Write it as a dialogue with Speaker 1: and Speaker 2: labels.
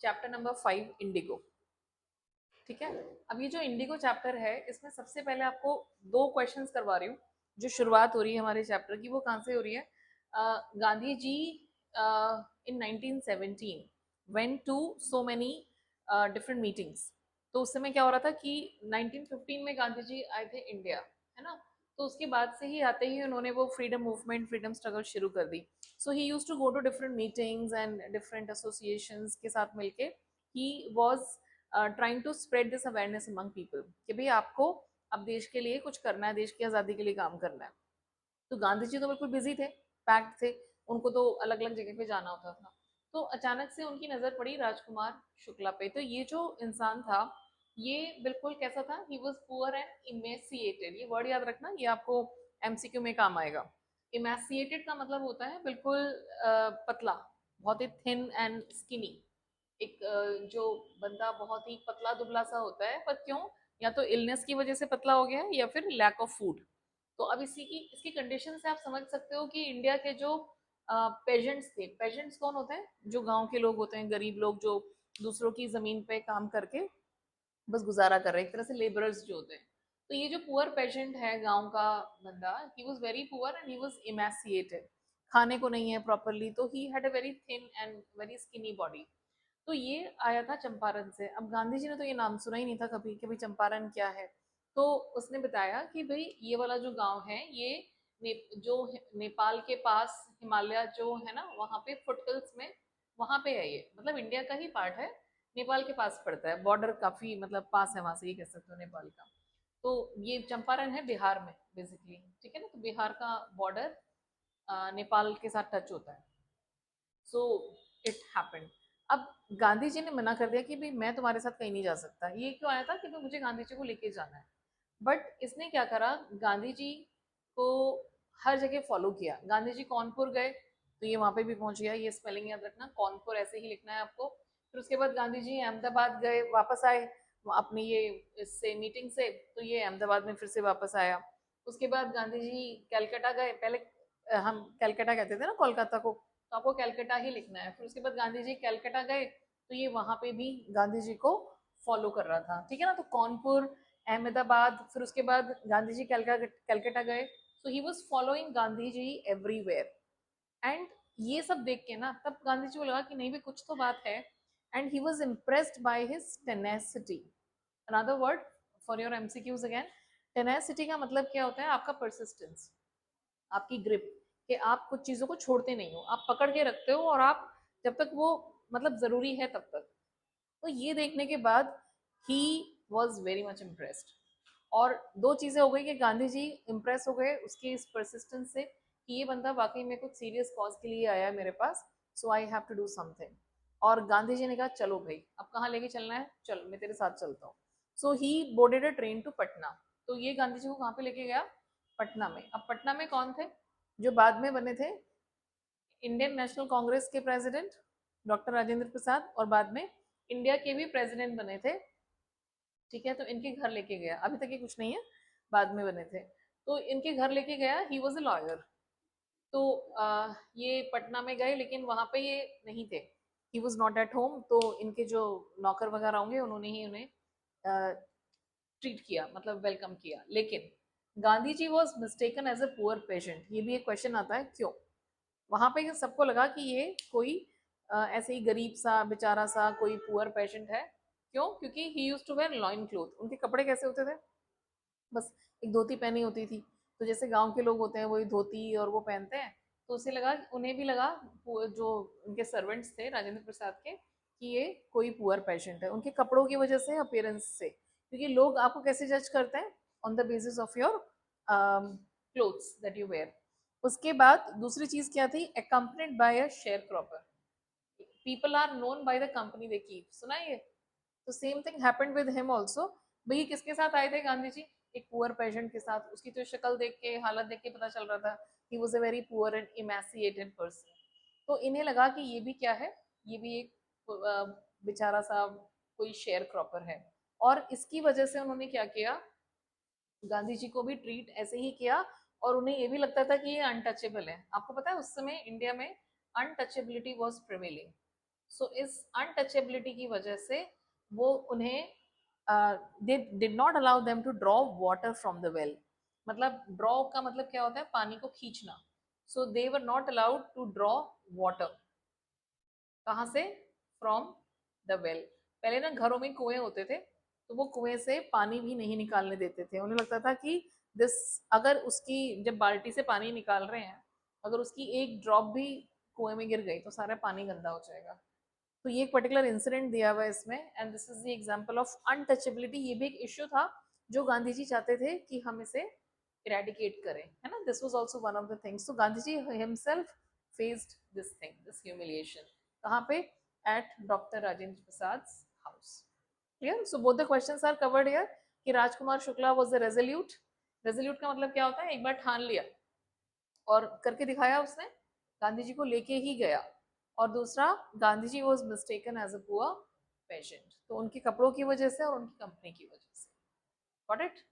Speaker 1: Chapter number 5 Indigo. ठीक है, अब ये जो इंडिगो चैप्टर है इसमें सबसे पहले आपको दो क्वेश्चंस करवा रही हूँ। जो शुरुआत हो रही है हमारे चैप्टर की वो कहाँ से हो रही है? Gandhi ji in 1917 went to so many different meetings. तो उस समय क्या हो रहा था कि 1915 में गांधी जी आए थे इंडिया, है ना। तो उसके बाद से ही आते ही उन्होंने वो फ्रीडम मूवमेंट, फ्रीडम स्ट्रगल शुरू कर दी। So he used to go to different meetings and different associations के साथ मिलके he was trying to spread this awareness among people कि भाई आपको अब देश के लिए कुछ करना है, देश की आज़ादी के लिए काम करना है। तो गांधी जी तो बिल्कुल बिजी थे, पैक्ड थे, उनको तो अलग अलग जगह पे जाना होता था। तो अचानक से उनकी नज़र पड़ी राजकुमार शुक्ला पे। तो ये जो इंसान था ये बिल्कुल कैसा था? He was poor and emaciated. ये वर्ड याद रखना, ये आपको एमसीक्यू में काम आएगा। इमेसिएटेड का मतलब होता है बिल्कुल पतला, बहुत ही थिन एंड स्किनी। एक जो बंदा बहुत ही पतला दुबला सा होता है, पर क्यों? या तो इलनेस की वजह से पतला हो गया है या फिर लैक ऑफ फूड। तो अब इसकी कंडीशन से आप समझ सकते हो कि इंडिया के जो पेजेंट्स थे, पेजेंट्स कौन होते हैं? जो गांव के लोग होते हैं, गरीब लोग जो दूसरों की जमीन पे काम करके बस गुजारा कर रहे हैं, एक तरह से लेबरर्स जो होते हैं। तो ये जो पुअर पेशेंट है गांव का बंदा, he was very poor and he was emaciated. खाने को नहीं है प्रॉपरली, तो he had a very thin and very skinny body. तो ये आया था चंपारण से। अब गांधी जी ने तो ये नाम सुना ही नहीं था कभी कि भाई चंपारण क्या है। तो उसने बताया कि भाई ये वाला जो गांव है ये जो नेपाल के पास हिमालय जो है ना, वहाँ पे फुटहिल्स में वहाँ पे है। ये मतलब इंडिया का ही पार्ट है, नेपाल के पास पड़ता है, बॉर्डर काफी मतलब पास है वहां से, ये कह सकते हो नेपाल का। तो ये चंपारण है बिहार में बेसिकली, ठीक है ना। तो बिहार का बॉर्डर नेपाल के साथ टच होता है। So it happened. अब गांधी जी ने मना कर दिया कि भाई मैं तुम्हारे साथ कहीं नहीं जा सकता। ये क्यों आया था? कि भाई मुझे गांधी जी को लेके जाना है। बट इसने क्या करा, गांधी जी को हर जगह फॉलो किया। गांधी जी कानपुर गए तो ये वहां पे भी पहुंच गया। ये स्पेलिंग याद रखना, कानपुर ऐसे ही लिखना है आपको। फिर उसके बाद गांधी जी अहमदाबाद गए, वापस आए अपनी ये इससे मीटिंग से, तो ये अहमदाबाद में फिर से वापस आया। उसके बाद गांधी जी कैलकाटा गए। पहले हम कैलकाटा कहते थे ना कोलकाता को, तो आपको कैलकाटा ही लिखना है। फिर उसके बाद गांधी जी कैलकाटा गए तो ये वहां पे भी गांधी जी को फॉलो कर रहा था, ठीक है ना। तो कानपुर, अहमदाबाद, फिर उसके बाद गांधी जी कैलकाटा गए। तो he was following Gandhi ji everywhere. And ये सब देख के ना तब गांधी जी को लगा कि नहीं भी कुछ तो बात है। And he was impressed by his tenacity. Another word for your MCQs again. Tenacity का मतलब क्या होता है? आपका परसिस्टेंस, आपकी ग्रिप, कि आप कुछ चीजों को छोड़ते नहीं हो, आप पकड़ के रखते हो और आप जब तक वो मतलब जरूरी है तब तक। तो ये देखने के बाद he was very much impressed. और दो चीजें हो गई कि गांधी जी इम्प्रेस हो गए उसकी इस परसिस्टेंस से कि ये बंदा वाकई में कुछ सीरियस कॉज के लिए आया है मेरे पास, so I have to do something. और गांधी जी ने कहा चलो भाई अब कहाँ लेके चलना है, चल मैं तेरे साथ चलता हूँ। So he boarded a train to Patna. तो ये गांधी जी को कहाँ पे लेके गया? पटना में। अब पटना में कौन थे जो बाद में बने थे इंडियन नेशनल कांग्रेस के प्रेसिडेंट? डॉक्टर राजेंद्र प्रसाद। और बाद में इंडिया के भी प्रेसिडेंट बने थे, ठीक है। तो इनके घर लेके गया, अभी तक ये कुछ नहीं है, बाद में बने थे। तो इनके घर लेके गया, ही वॉज अ लॉयर। तो ये पटना में गए लेकिन वहां पे ये नहीं थे, he was not at home. तो इनके जो नौकर वगैरह होंगे उन्होंने ही उन्हें ट्रीट किया, मतलब वेलकम किया। लेकिन Gandhi ji was mistaken as a poor patient. ये भी एक क्वेश्चन आता है क्यों। वहां पे सबको लगा कि ये कोई ऐसे ही गरीब सा बेचारा सा कोई पुअर पेशेंट है। क्यों? क्योंकि he use to wear loin cloth. उनके कपड़े कैसे होते थे? बस एक धोती पहनी होती थी। तो जैसे गांव के लोग होते हैं वही धोती और वो पहनते हैं। तो उसे लगा, उन्हें भी लगा, जो उनके सर्वेंट्स थे राजेंद्र प्रसाद के, कि ये कोई पुअर पेशेंट है उनके कपड़ों की वजह से, अपीयरेंस से। क्योंकि लोग आपको कैसे जज करते हैं? On the basis of your clothes that you wear. उसके बाद दूसरी चीज क्या थी? Accompanied by a sharecropper. People are known by the company they keep. सुना है ये? तो same thing happened with him also. भाई किसके साथ आए थे गांधी जी? एक पुअर पेशेंट के साथ। उसकी तो शक्ल देख के, हालत देख के पता चल रहा था he was a very poor and emaciated person. तो इन्हें लगा कि ये भी क्या है, ये भी एक बेचारा सा कोई शेयर क्रॉपर है। और इसकी वजह से उन्होंने क्या किया, गांधी जी को भी ट्रीट ऐसे ही किया। और उन्हें ये भी लगता था कि ये अनटचेबल है। आपको पता है उस समय इंडिया में अनटचेबिलिटी वॉज प्रिवेलिंग। सो इस अनटचेबिलिटी की वजह से वो उन्हें दे did not allow them to draw water from the well. मतलब ड्रॉ का मतलब क्या होता है, पानी को खींचना। So they were not allowed to draw water. कहाँ से? From the well. पहले ना घरों में कुएं होते थे, तो वो कुएं से पानी भी नहीं निकालने देते थे। उन्हें लगता था कि दिस, अगर उसकी, जब बाल्टी से पानी निकाल रहे हैं, अगर उसकी एक ड्रॉप भी कुएं में गिर गई तो सारा पानी गंदा हो जाएगा। तो ये एक पर्टिकुलर इंसिडेंट दिया हुआ है इसमें, and this is the example of untouchability. ये भी एक इश्यू था जो गांधी जी चाहते थे कि हम इसे इरेडिकेट करें, है ना। This was also one of the things. तो Gandhi ji himself faced this thing, this humiliation. कहाँ पे? At doctor Rajendra Prasad house. Clear? So both the questions are covered here कि Rajkumar Shukla was the resolute. Resolute का मतलब क्या होता है? एक बार ठान लिया और करके दिखाया उसने, गांधी जी को लेके ही गया। और दूसरा, Gandhi ji was mistaken as a poor patient, तो उनके कपड़ों की वजह से और उनकी कंपनी की वजह से। Got it?